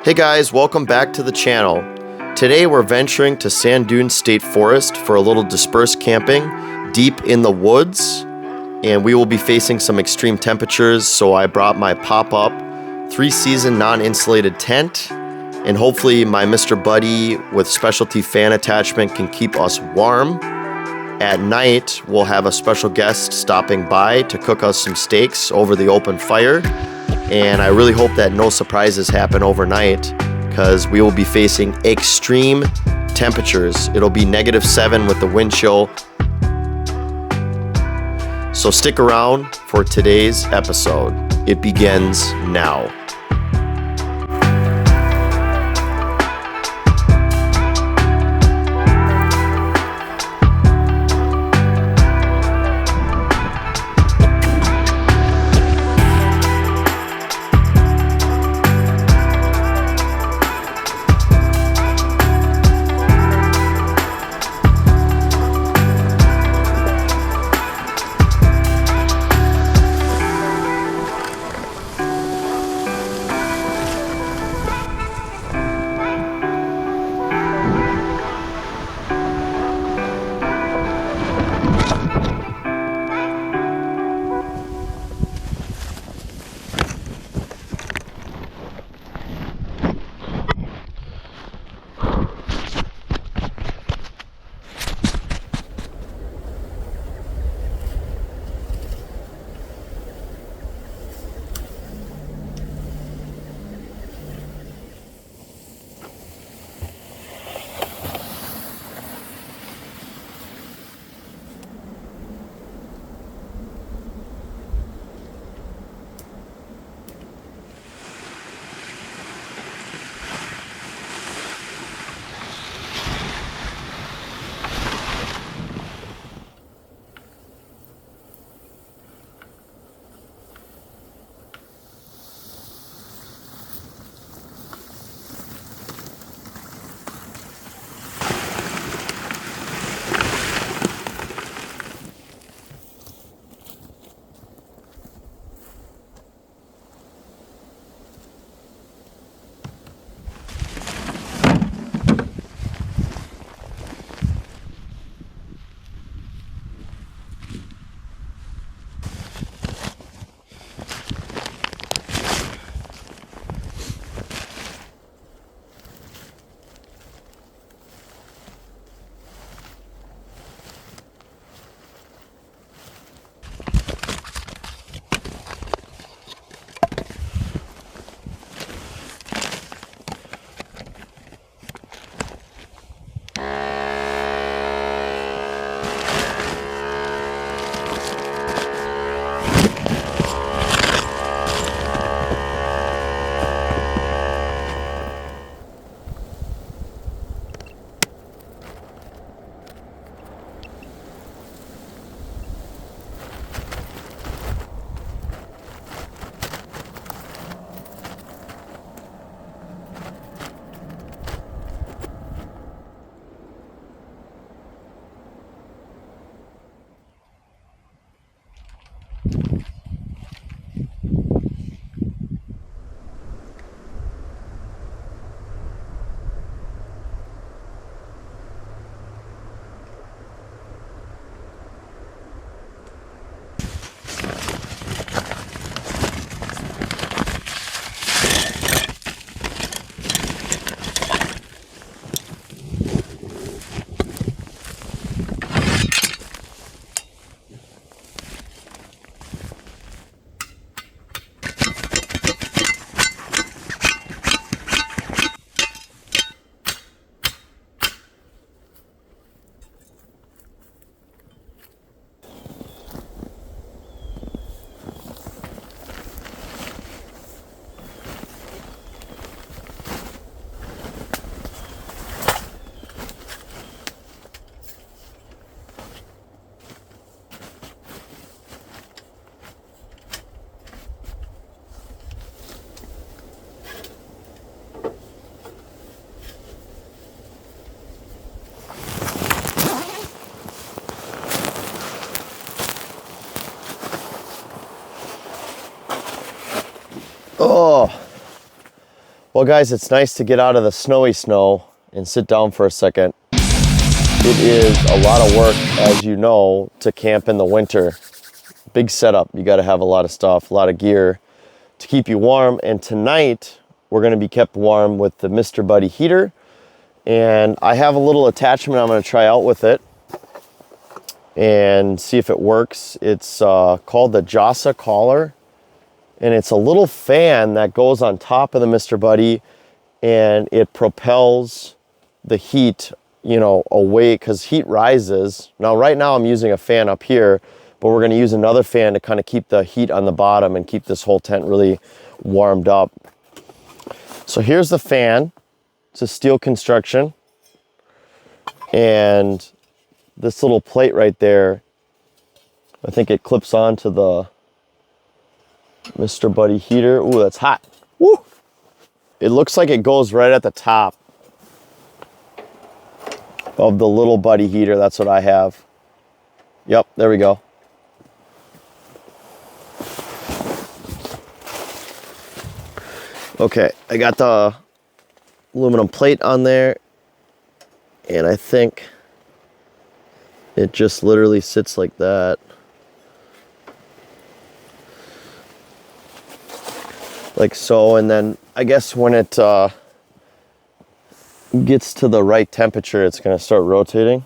Hey guys, welcome back to the channel. Today we're venturing to Sand Dunes State Forest for a little dispersed camping deep in the woods, and we will be facing some extreme temperatures, so I brought my pop-up 3-season non-insulated tent, and hopefully my Mr. Buddy with specialty fan attachment can keep us warm. At night, we'll have a special guest stopping by to cook us some steaks over the open fire. And I really hope that no surprises happen overnight because we will be facing extreme temperatures. It'll be -7 with the wind chill. So stick around for today's episode. It begins now. Oh, Well, guys, it's nice to get out of the snowy snow and sit down for a second. It is a lot of work, as you know, to camp in the winter. Big setup. You got to have a lot of stuff, a lot of gear to keep you warm. And tonight, we're going to be kept warm with the Mr. Buddy heater. And I have a little attachment I'm going to try out with it and see if it works. It's called the Jasa Collar. And it's a little fan that goes on top of the Mr. Buddy, and it propels the heat, you know, away, because heat rises. Now, right now I'm using a fan up here, but we're gonna use another fan to kind of keep the heat on the bottom and keep this whole tent really warmed up. So here's the fan. It's a steel construction. And this little plate right there, I think it clips onto the Mr. Buddy heater. Ooh, that's hot. Woo! It looks like it goes right at the top of the little Buddy heater. That's what I have. Yep, there we go. Okay, I got the aluminum plate on there, and I think it just literally sits like that. Like so, and then I guess when it gets to the right temperature, it's going to start rotating.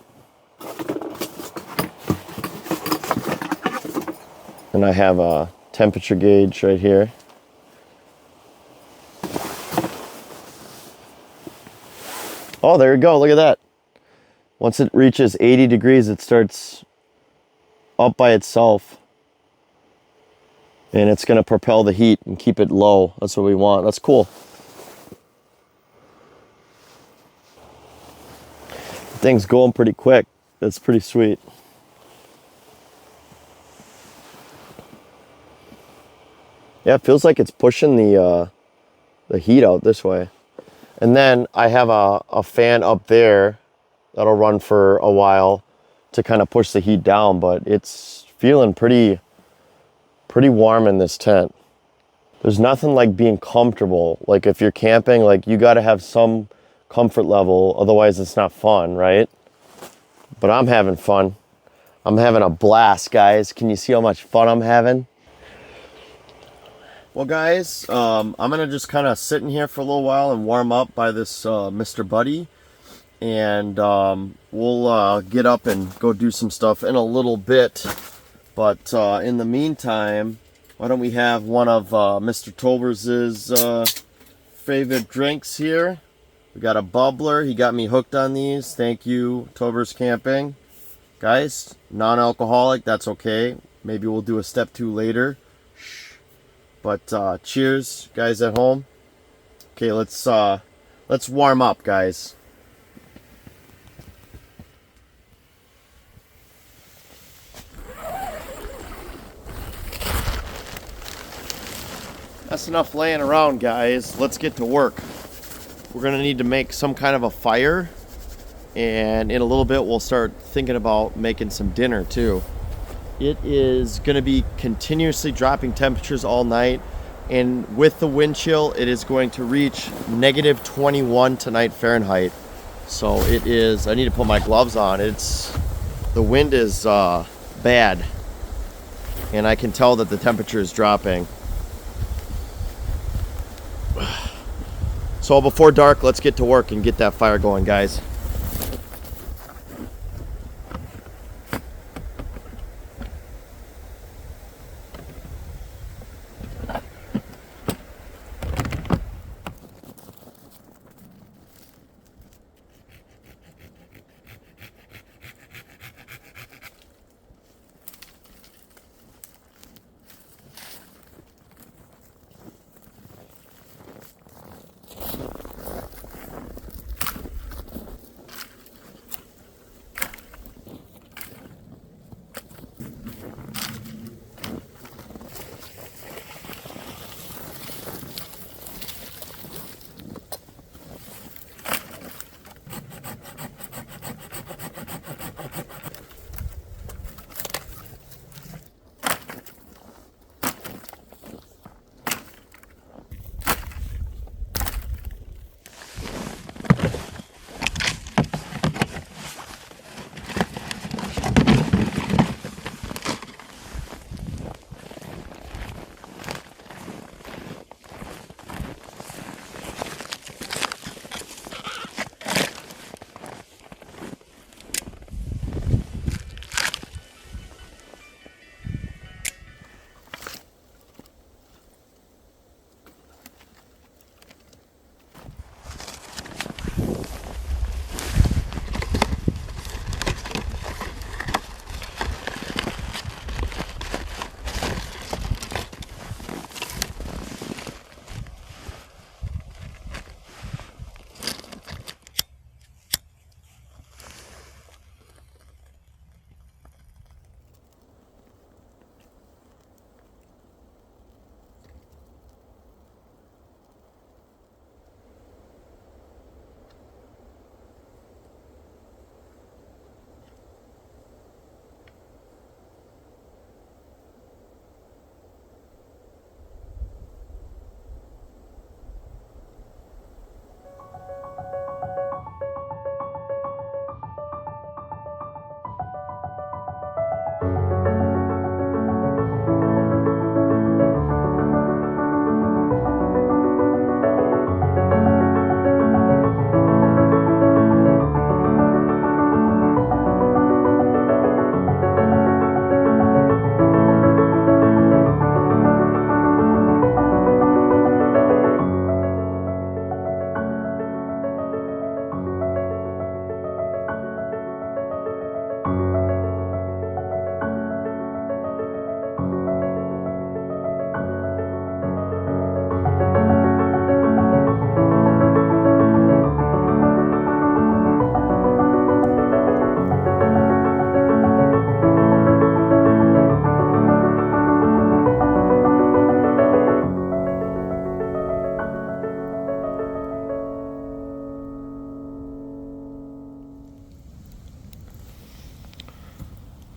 And I have a temperature gauge right here. Oh, there you go. Look at that. Once it reaches 80 degrees, it starts up by itself. And it's going to propel the heat and keep it low. That's what we want. That's cool. The thing's going pretty quick. That's pretty sweet. Yeah, it feels like it's pushing the heat out this way. And then I have a fan up there that'll run for a while to kind of push the heat down, but it's feeling pretty warm in this tent. There's nothing like being comfortable. Like if you're camping, like you got to have some comfort level, otherwise it's not fun, right? But I'm having fun. I'm having a blast, guys. Can you see how much fun I'm having? Well, guys, I'm gonna just kind of sit in here for a little while and warm up by this Mr. Buddy, and we'll get up and go do some stuff in a little bit. But in the meantime, why don't we have one of Mr. Tolbers's favorite drinks here. We got a bubbler. He got me hooked on these. Thank you, Tolbers Camping. Guys, non-alcoholic, that's okay. Maybe we'll do a step 2 later. Shh. But cheers, guys at home. Okay, let's warm up, guys. That's enough laying around, guys. Let's get to work. We're gonna need to make some kind of a fire, and in a little bit we'll start thinking about making some dinner too. It is gonna be continuously dropping temperatures all night, and with the wind chill, it is going to reach -21 tonight Fahrenheit. So it is, I need to put my gloves on. The wind is bad, and I can tell that the temperature is dropping. So before dark, let's get to work and get that fire going, guys.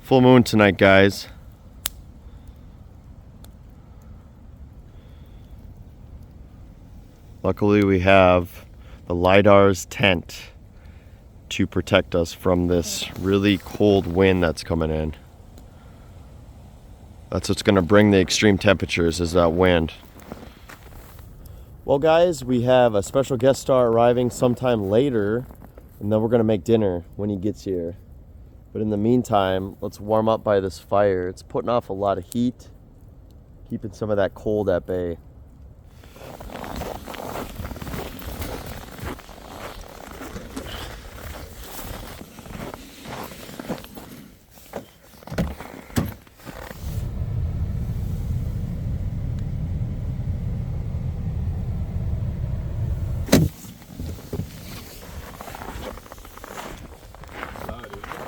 Full moon tonight, guys. Luckily, we have the LiDAR's tent to protect us from this really cold wind that's coming in. That's what's going to bring the extreme temperatures, is that wind. Well, guys, we have a special guest star arriving sometime later, and then we're going to make dinner when he gets here. But in the meantime, let's warm up by this fire. It's putting off a lot of heat, keeping some of that cold at bay.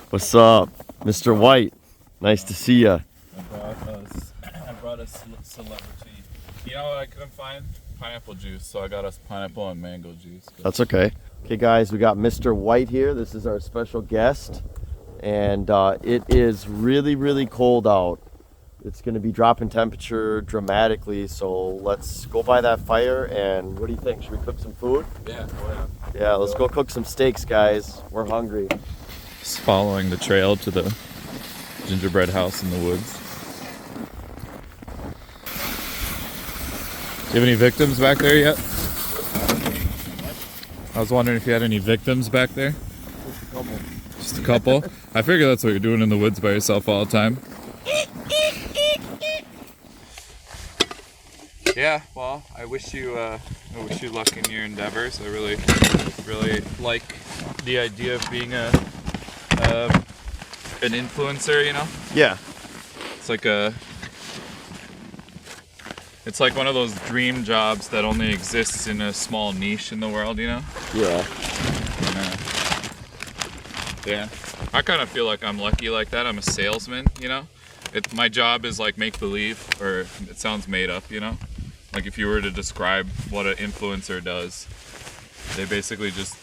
What's up, Mr. White? Nice to see ya. I brought a celebrity. You know, I couldn't find pineapple juice, so I got us pineapple and mango juice. That's okay. Okay, guys, we got Mr. White here. This is our special guest, and it is really, really cold out. It's going to be dropping temperature dramatically, so let's go by that fire. And what do you think? Should we cook some food? Yeah. Yeah, let's go cook some steaks, guys. We're hungry. Just following the trail to the gingerbread house in the woods. Do you have any victims back there yet? I was wondering if you had any victims back there. Just a couple. Just a couple? I figure that's what you're doing in the woods by yourself all the time. Yeah, well, I wish you luck in your endeavors. I really like the idea of being an influencer, you know? Yeah. It's like one of those dream jobs that only exists in a small niche in the world, you know? Yeah. Yeah. I kind of feel like I'm lucky like that. I'm a salesman, you know? My job is like make believe, or it sounds made up, you know? Like if you were to describe what an influencer does, they basically just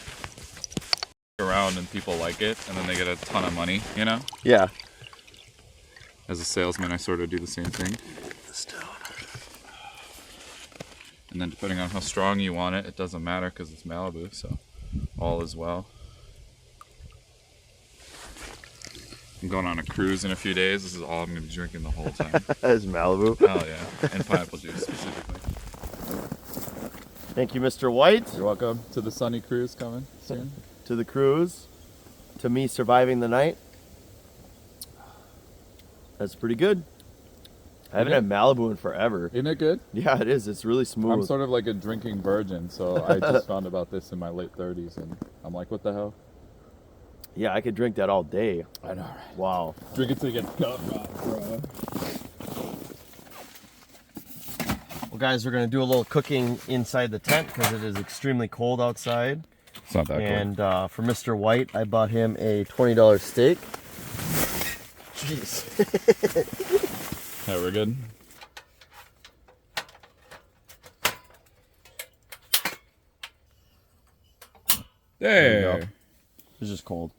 around and people like it, and then they get a ton of money, you know? Yeah. As a salesman, I sort of do the same thing. This down. And then depending on how strong you want it, it doesn't matter because it's Malibu, so all is well. I'm going on a cruise in a few days. This is all I'm going to be drinking the whole time. That's Malibu. Hell yeah. And pineapple juice specifically. Thank you, Mr. White. You're welcome to the sunny cruise coming soon. To the cruise. To me surviving the night. That's pretty good. I haven't had Malibu in forever. Isn't it good? Yeah, it is. It's really smooth. I'm sort of like a drinking virgin, so I just found about this in my late 30s, and I'm like, what the hell? Yeah, I could drink that all day. I know, right? Wow. Drink it till you get gut rot, bro. Well, guys, we're going to do a little cooking inside the tent because it is extremely cold outside. It's not that cold. And for Mr. White, I bought him a $20 steak. Jeez. Yeah, we're good. There. It's just cold.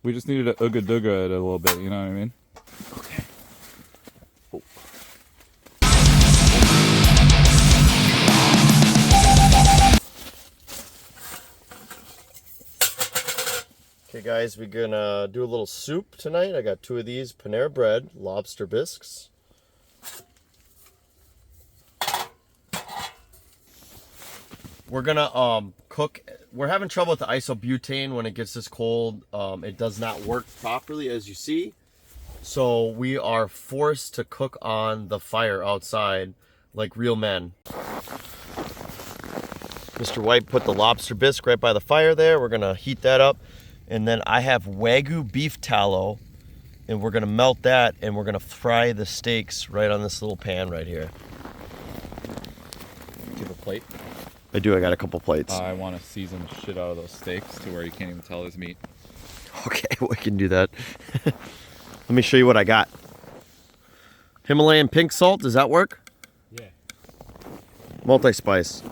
We just needed to ooga dooga it a little bit, you know what I mean? Okay. Oh. Okay, guys, we're gonna do a little soup tonight. I got 2 of these Panera Bread lobster bisques. We're gonna cook. We're having trouble with the isobutane when it gets this cold. It does not work properly, as you see. So we are forced to cook on the fire outside like real men. Mr. White put the lobster bisque right by the fire there. We're gonna heat that up. And then I have Wagyu beef tallow, and we're gonna melt that, and we're gonna fry the steaks right on this little pan right here. Do you have a plate? I do, I got a couple plates. I want to season the shit out of those steaks to where you can't even tell there's meat. Okay, we can do that. Let me show you what I got. Himalayan pink salt, does that work? Yeah. Multi-spice.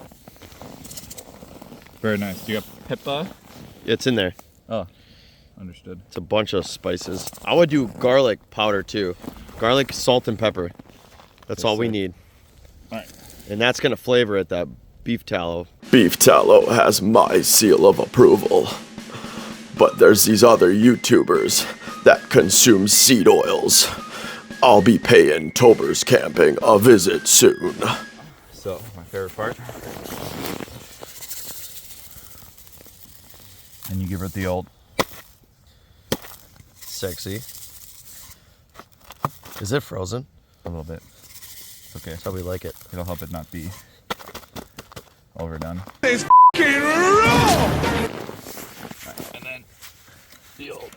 Very nice. Do you got pepper? It's in there. Oh. understood. It's a bunch of spices. I would do garlic powder too. Garlic, salt, and pepper. That's all we need. All right. And that's gonna flavor it, that beef tallow. Beef tallow has my seal of approval. But there's these other YouTubers that consume seed oils. I'll be paying Tober's Camping a visit soon. So, my favorite part. And you give it the old Sexy. Is it frozen? a little bit. It's okay. That's how we like it. It'll help it not be overdone. It's f***ing raw! And then the old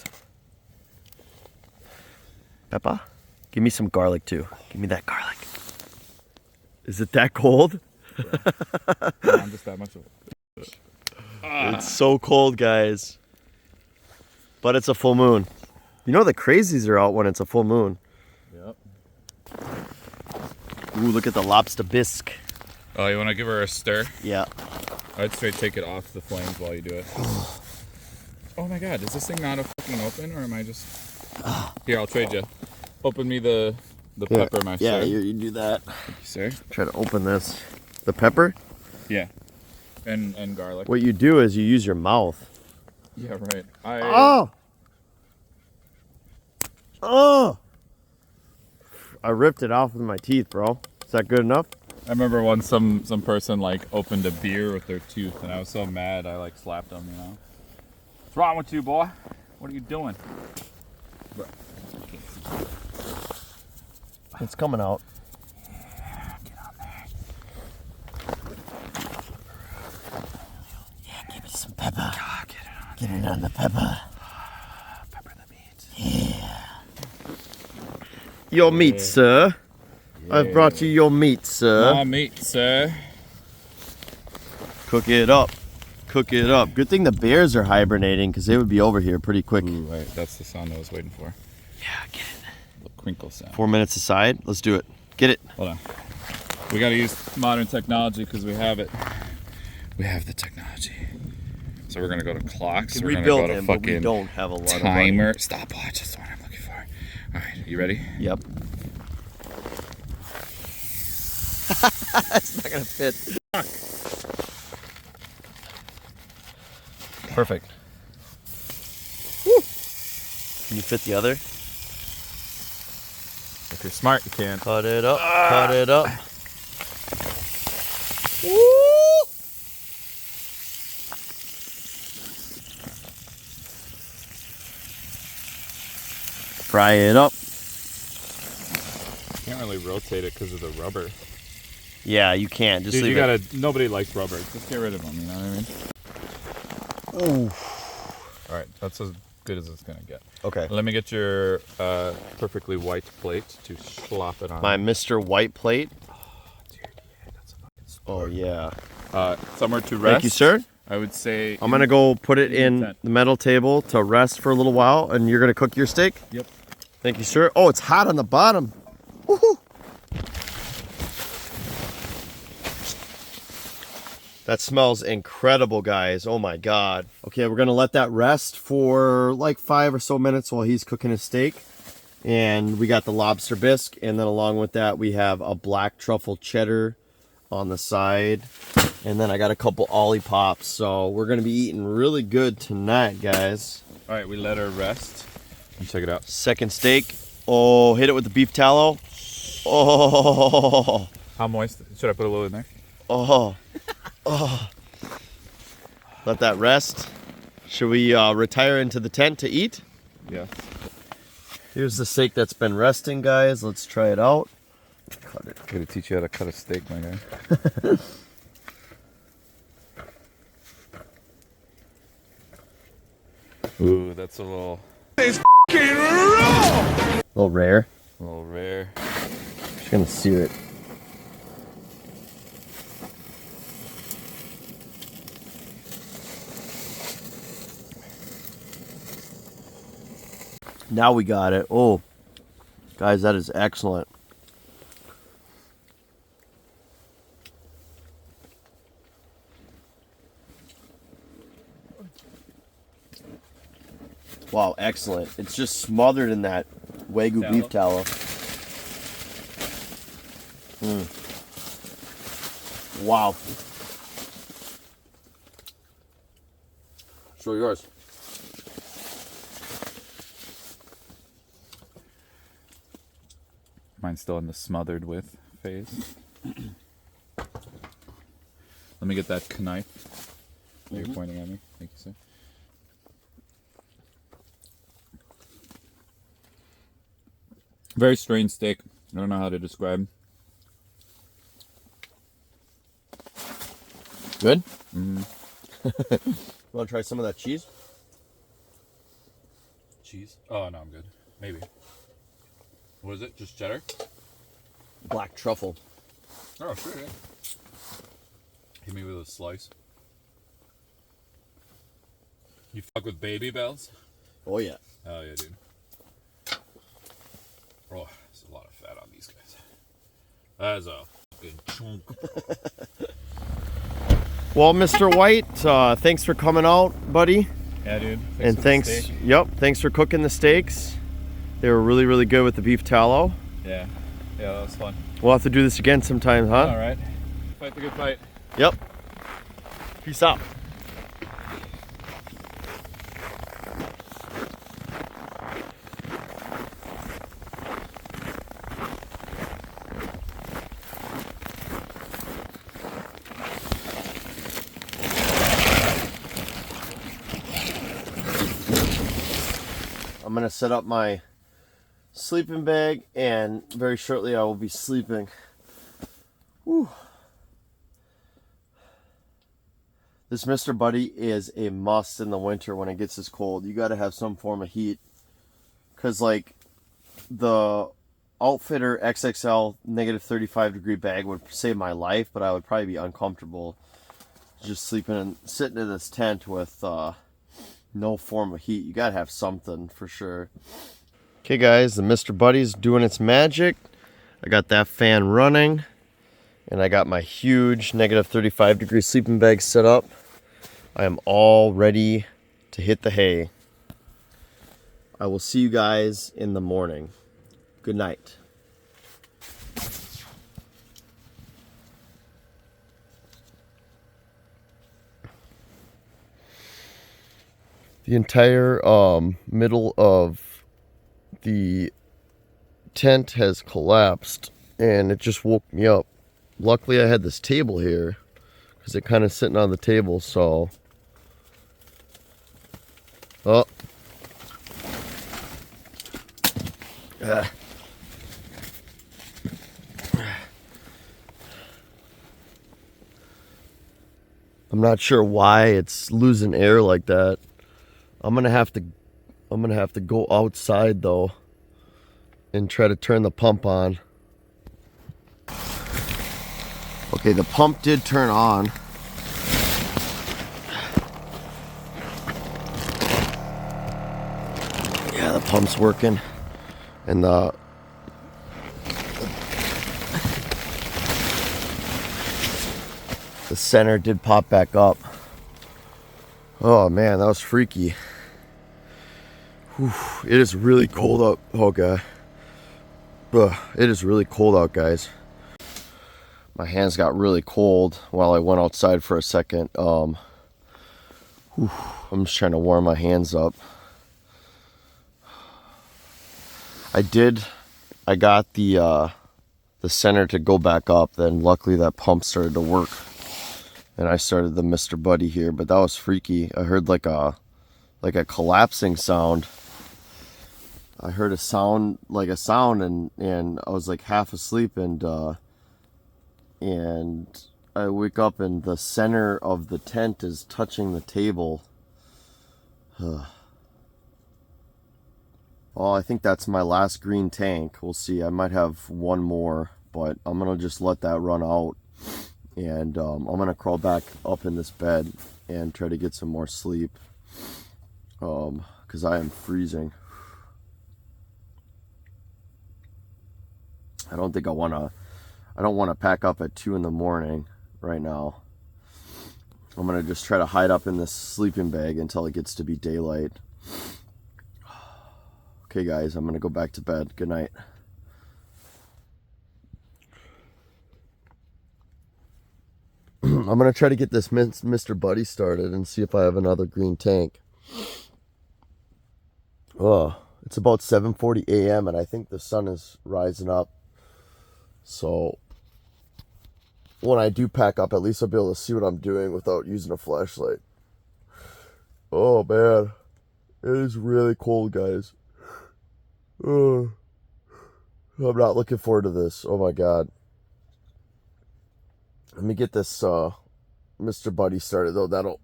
Peppa, give me some garlic too. Give me that garlic. Is it that cold? I'm just that much of it. It's so cold, guys. But it's a full moon. You know the crazies are out when it's a full moon. Yep. Ooh, look at the lobster bisque. Oh, you want to give her a stir? Yeah. I'd straight take it off the flames while you do it. Oh my god, is this thing not a fucking open, or am I just... Here, I'll trade you. Open me the pepper, my Yeah, sir. you do that. Thank you, sir. Try to open this. The pepper? Yeah. And garlic. What you do is you use your mouth. Yeah, right. Oh! Oh! I ripped it off with my teeth, bro. Is that good enough? I remember once some person like opened a beer with their tooth, and I was so mad I like slapped them, you know. What's wrong with you, boy? What are you doing? Bro, I can't see. It's coming out. Get on there. Yeah, give me some pepper. Ah, get it on. Get it on the pepper. Pepper the meat. Yeah. Your meat, sir. I've brought you your meat, sir. My meat, sir. Cook it up. Cook it up. Good thing the bears are hibernating because they would be over here pretty quick. Ooh, right. That's the sound I was waiting for. Yeah, get it. The crinkle sound. 4 minutes aside. Let's do it. Get it. Hold on. We gotta use modern technology because we have it. We have the technology. So we're gonna go to clocks. We're gonna go to but we fucking don't have a lot of timer. money. Stopwatch. That's what I'm looking for. All right, you ready? Yep. It's not gonna fit. Perfect. Woo. Can you fit the other? If you're smart, you can. Cut it up. Cut it up. Woo. Fry it up. Can't really rotate it because of the rubber. Yeah, you can't. Just Dude, leave you it. gotta. Nobody likes rubber. Just get rid of them. You know what I mean? Ooh. All right, that's as good as it's gonna get. Okay. Let me get your perfectly white plate to slop it on. My Mr. White plate. Dude, yeah, that's a fucking Oh yeah. somewhere to rest. Thank you, sir. I would say. I'm gonna go put it in tent. the metal table to rest for a little while, and you're gonna cook your steak. Yep. Thank you, sir. Oh, it's hot on the bottom. Woohoo! That smells incredible, guys. Oh my God. Okay, we're gonna let that rest for like 5 or so minutes while he's cooking his steak. And we got the lobster bisque, and then along with that, we have a black truffle cheddar on the side. And then I got a couple Ollie Pops. So we're gonna be eating really good tonight, guys. All right, we let her rest. And check it out. Second steak. Oh, hit it with the beef tallow. Oh, How moist? Should I put a little in there? oh, oh. Let that rest. Should we retire into the tent to eat? Yeah. Here's the steak that's been resting, guys. Let's try it out. Cut it. Gotta teach you how to cut a steak, my guy. Ooh, that's a little A little rare. rare. Just gonna sear it. Now we got it. Oh, guys, that is excellent. Wow, excellent. It's just smothered in that Wagyu Tallow. beef tallow. Wow. Show yours. Mine's still in the smothered with phase. Let me get that knife. You're pointing at me. Thank you, sir. Very strange steak. I don't know how to describe. Good? Mm-hmm. Want to try some of that cheese? Cheese? Oh, no, I'm good. Maybe. What is it? Just cheddar? Black truffle. Oh, sure, yeah. Hit me with a slice. You fuck with Baby Bells? Oh, yeah. Oh, yeah, dude. Oh, there's a lot of fat on these guys. That is a fucking chunk. Well, Mr. White, thanks for coming out, buddy. Yeah, dude. Thanks for cooking the steaks. They were really, really good with the beef tallow. Yeah. Yeah, that was fun. We'll have to do this again sometime, huh? All right. Fight the good fight. Yep. Peace out. I'm gonna set up my sleeping bag and very shortly I will be sleeping. Whew. This Mr. Buddy is a must in the winter when it gets this cold. You gotta have some form of heat. Cause like the Outfitter XXL negative 35 degree bag would save my life, but I would probably be uncomfortable just sleeping and sitting in this tent with no form of heat. You gotta have something for sure. Okay guys, the Mr. Buddy's doing its magic. I got that fan running and I got my huge negative 35 degree sleeping bag set up. I am all ready to hit the hay. I will see you guys in the morning. Good night. The entire middle of the tent has collapsed and it just woke me up. Luckily I had this table here because it kind of sitting on the table, so oh. I'm not sure why it's losing air like that. I'm gonna have to go outside though and try to turn the pump on. Okay, the pump did turn on. Yeah, the pump's working. And the center did pop back up. Oh man, that was freaky. Whew, it is really cold out. Oh god. Ugh, it is really cold out, guys. My hands got really cold while I went outside for a second. I'm just trying to warm my hands up. I got the center to go back up, then luckily that pump started to work. And I started the Mr. Buddy here, but that was freaky. I heard like a collapsing sound. I heard a sound and I was like half asleep and I wake up and the center of the tent is touching the table. Oh, I think that's my last green tank. We'll see. I might have one more, but I'm gonna just let that run out. And I'm gonna crawl back up in this bed and try to get some more sleep. Because I am freezing. I don't wanna pack up at 2 in the morning right now. I'm gonna just try to hide up in this sleeping bag until it gets to be daylight. Okay, guys, I'm going to go back to bed. Good night. I'm going to try to get this Mr. Buddy started and see if I have another green tank. Oh, it's about 7:40 a.m. and I think the sun is rising up. So when I do pack up, at least I'll be able to see what I'm doing without using a flashlight. Oh, man. It is really cold, guys. I'm not looking forward to this. Oh, my God. Let me get this Mr. Buddy started, though. That'll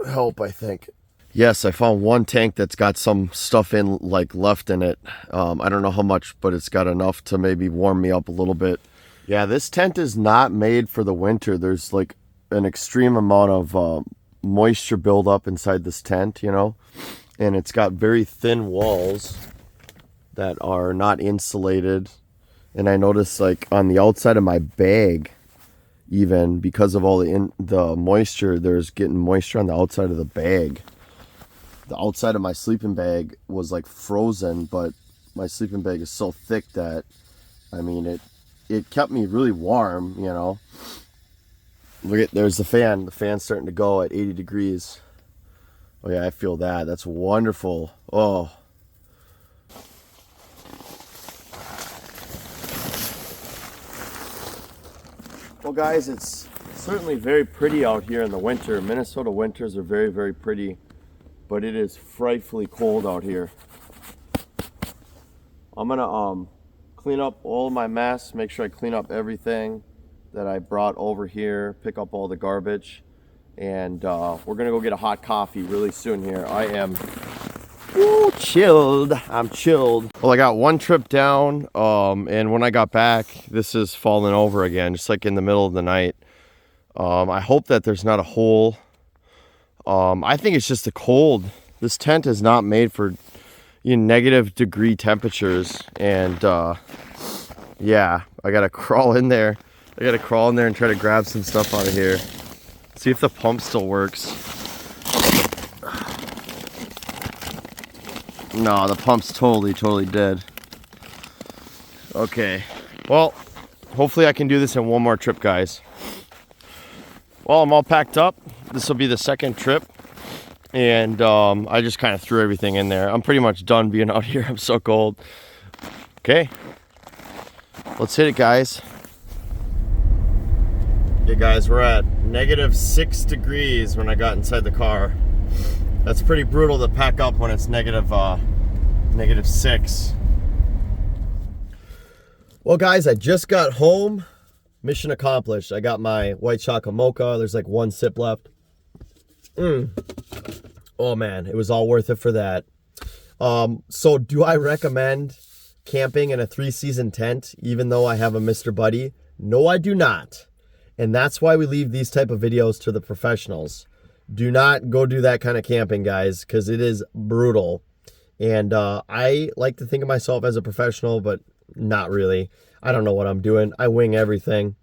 help, I think. Yes, I found one tank that's got some stuff in, like, left in it. I don't know how much, but it's got enough to maybe warm me up a little bit. Yeah, this tent is not made for the winter. There's, like, an extreme amount of moisture buildup inside this tent, you know? And it's got very thin walls that are not insulated. And I noticed, like, on the outside of my bag, even because of all the moisture, there's getting moisture on the outside of the bag. The outside of my sleeping bag was like frozen, but my sleeping bag is so thick that, I mean, it kept me really warm, you know. Look at, there's the fan. The fan's starting to go at 80 degrees. Oh yeah, I feel that. That's wonderful. Oh. Well, guys, it's certainly very pretty out here in the winter. Minnesota winters are very, very pretty, but it is frightfully cold out here. I'm gonna clean up all my mess, make sure I clean up everything that I brought over here, pick up all the garbage, and we're gonna go get a hot coffee really soon here. I am chilled. I'm chilled. Well, I got one trip down, and when I got back, this is falling over again, just like in the middle of the night. I hope that there's not a hole. I think it's just the cold. This tent is not made for negative degree temperatures, and yeah, I gotta crawl in there. I gotta crawl in there and try to grab some stuff out of here. See if the pump still works. No, the pump's totally dead. Okay, well, hopefully I can do this in one more trip, guys. Well, I'm all packed up. This will be the second trip, and I just kind of threw everything in there. I'm pretty much done being out here. I'm so cold. Okay, let's hit it, guys. Okay, guys, we're at -6 degrees when I got inside the car. That's pretty brutal to pack up when it's -6. Well, guys, I just got home. Mission accomplished. I got my white chocolate mocha. There's like one sip left. Oh man, it was all worth it for that. So do I recommend camping in a 3-season tent even though I have a Mr. Buddy? No, I do not. And that's why we leave these type of videos to the professionals. Do not go do that kind of camping, guys, because it is brutal. And I like to think of myself as a professional, but not really. I don't know what I'm doing. I wing everything.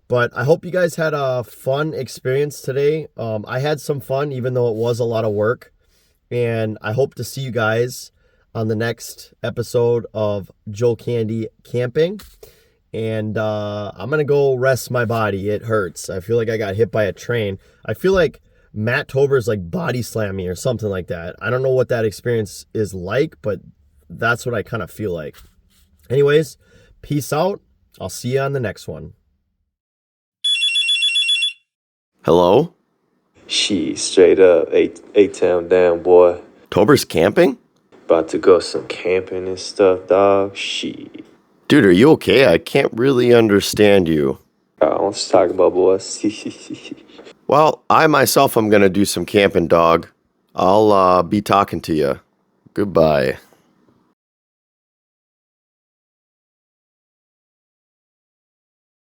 But I hope you guys had a fun experience today. I had some fun, even though it was a lot of work. And I hope to see you guys on the next episode of Joel Candy Camping. And I'm going to go rest my body. It hurts. I feel like I got hit by a train. I feel like Matt Tober's like body slammed me or something like that. I don't know what that experience is like, but that's what I kind of feel like. Anyways, peace out. I'll see you on the next one. Hello? She straight up, A-Town down, boy. Tober's camping? About to go some camping and stuff, dog. Shit. Dude, are you okay? I can't really understand you. Let's talk about, boys. Well, I myself am going to do some camping, dog. I'll be talking to you. Goodbye.